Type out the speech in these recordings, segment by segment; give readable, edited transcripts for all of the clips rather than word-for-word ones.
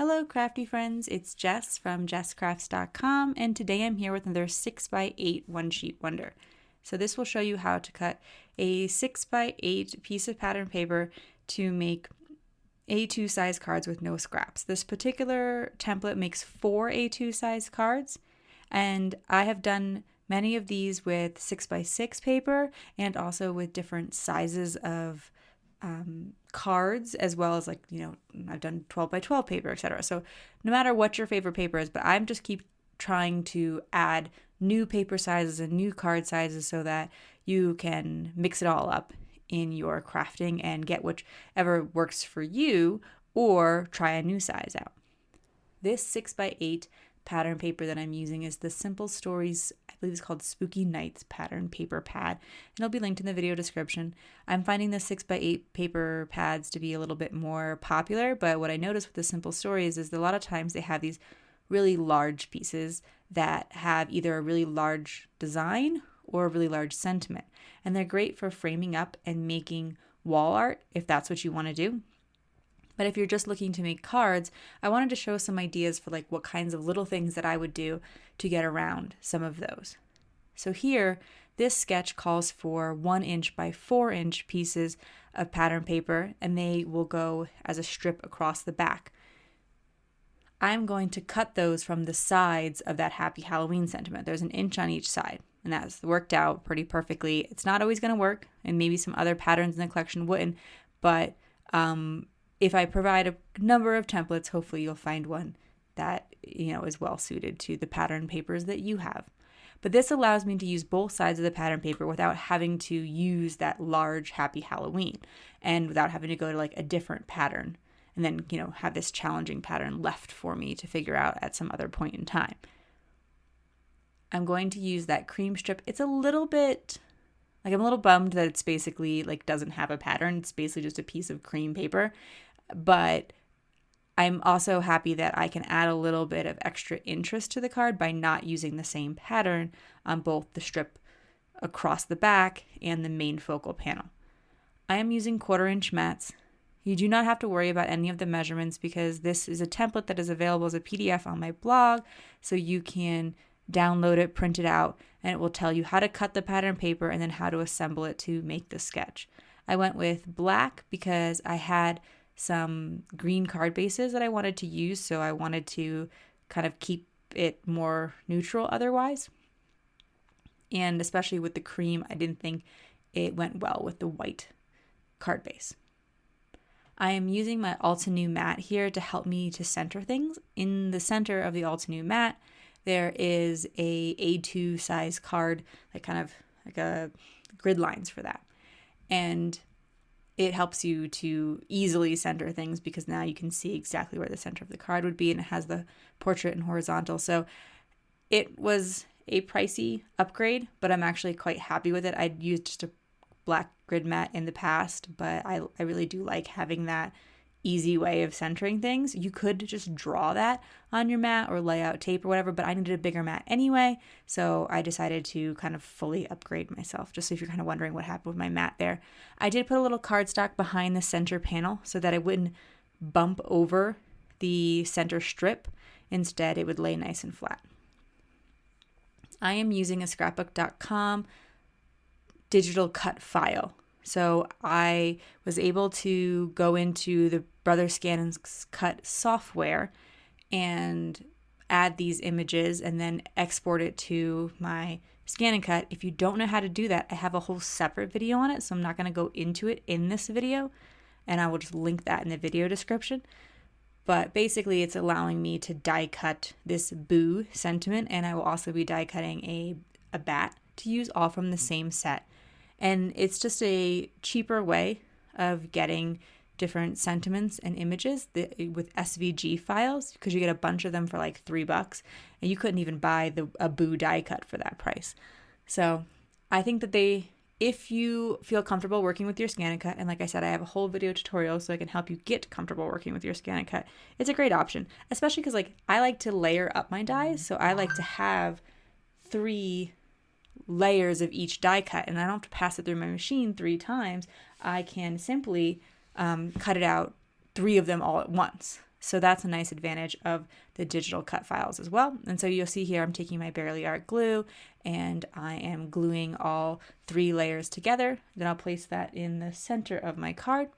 Hello crafty friends, it's Jess from jesscrafts.com, and today I'm here with another 6x8 one sheet wonder. So this will show you how to cut a 6x8 piece of pattern paper to make A2 size cards with no scraps. This particular template makes 4 A2 size cards, and I have done many of these with 6x6 paper and also with different sizes of cards, as well as I've done 12x12 paper, etc. So no matter what your favorite paper is, but I'm just keep trying to add new paper sizes and new card sizes so that you can mix it all up in your crafting and get whichever works for you, or try a new size out. This 6x8 pattern paper that I'm using is the Simple Stories, I believe it's called Spooky Nights pattern paper pad, and it'll be linked in the video description. I'm finding the 6x8 paper pads to be a little bit more popular, but what I noticed with the Simple Stories is that a lot of times they have these really large pieces that have either a really large design or a really large sentiment, and they're great for framing up and making wall art if that's what you want to do. But if you're just looking to make cards, I wanted to show some ideas for what kinds of little things that I would do to get around some of those. So here, this sketch calls for 1 inch by 4 inch pieces of pattern paper, and they will go as a strip across the back. I'm going to cut those from the sides of that Happy Halloween sentiment. There's 1 inch on each side, and that's worked out pretty perfectly. It's not always going to work, and maybe some other patterns in the collection wouldn't, but if I provide a number of templates, hopefully you'll find one that is well suited to the pattern papers that you have. But this allows me to use both sides of the pattern paper without having to use that large Happy Halloween, and without having to go to a different pattern and then have this challenging pattern left for me to figure out at some other point in time. I'm going to use that cream strip. It's a little bit I'm a little bummed that it's basically doesn't have a pattern. It's basically just a piece of cream paper. But I'm also happy that I can add a little bit of extra interest to the card by not using the same pattern on both the strip across the back and the main focal panel. I am using 1/4 inch mats. You do not have to worry about any of the measurements because this is a template that is available as a PDF on my blog, so you can download it, print it out, and it will tell you how to cut the pattern paper and then how to assemble it to make the sketch. I went with black because I had some green card bases that I wanted to use, so I wanted to kind of keep it more neutral otherwise. And especially with the cream, I didn't think it went well with the white card base. I am using my Altenew mat here to help me to center things. In the center of the Altenew mat, there is a A2 size card, kind of a grid lines for that. And it helps you to easily center things because now you can see exactly where the center of the card would be, and it has the portrait and horizontal. So it was a pricey upgrade, but I'm actually quite happy with it. I'd used just a black grid mat in the past, but I really do like having that easy way of centering things. You could just draw that on your mat or lay out tape or whatever, but I needed a bigger mat anyway, so I decided to kind of fully upgrade myself, just so if you're kind of wondering what happened with my mat there. I did put a little cardstock behind the center panel so that it wouldn't bump over the center strip. Instead, it would lay nice and flat. I am using a scrapbook.com digital cut file. So I was able to go into the Brother ScanNCut software and add these images and then export it to my ScanNCut. If you don't know how to do that, I have a whole separate video on it, so I'm not going to go into it in this video, and I will just link that in the video description. But basically, it's allowing me to die cut this boo sentiment, and I will also be die cutting a bat to use, all from the same set. And it's just a cheaper way of getting different sentiments and images with SVG files, because you get a bunch of them for $3, and you couldn't even buy a boo die cut for that price. So I think that if you feel comfortable working with your ScanNCut, and like I said, I have a whole video tutorial so I can help you get comfortable working with your ScanNCut, it's a great option, especially because I like to layer up my dies, so I like to have 3 layers of each die cut, and I don't have to pass it through my machine 3 times. I can simply cut it out 3 of them all at once. So that's a nice advantage of the digital cut files as well. And so you'll see here I'm taking my Barely Art glue and I am gluing all 3 layers together. Then I'll place that in the center of my card.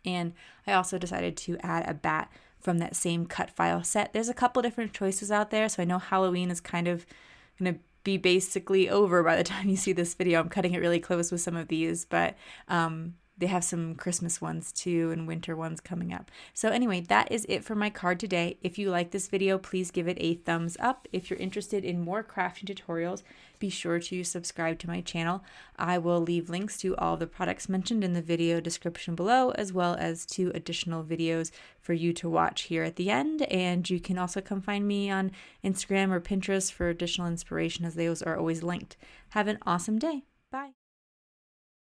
And I also decided to add a bat from that same cut file set. There's a couple different choices out there, so I know Halloween is kind of going to be basically over by the time you see this video. I'm cutting it really close with some of these, but they have some Christmas ones too and winter ones coming up. So anyway, that is it for my card today. If you like this video, please give it a thumbs up. If you're interested in more crafting tutorials, be sure to subscribe to my channel. I will leave links to all the products mentioned in the video description below, as well as 2 additional videos for you to watch here at the end. And you can also come find me on Instagram or Pinterest for additional inspiration, as those are always linked. Have an awesome day. Bye.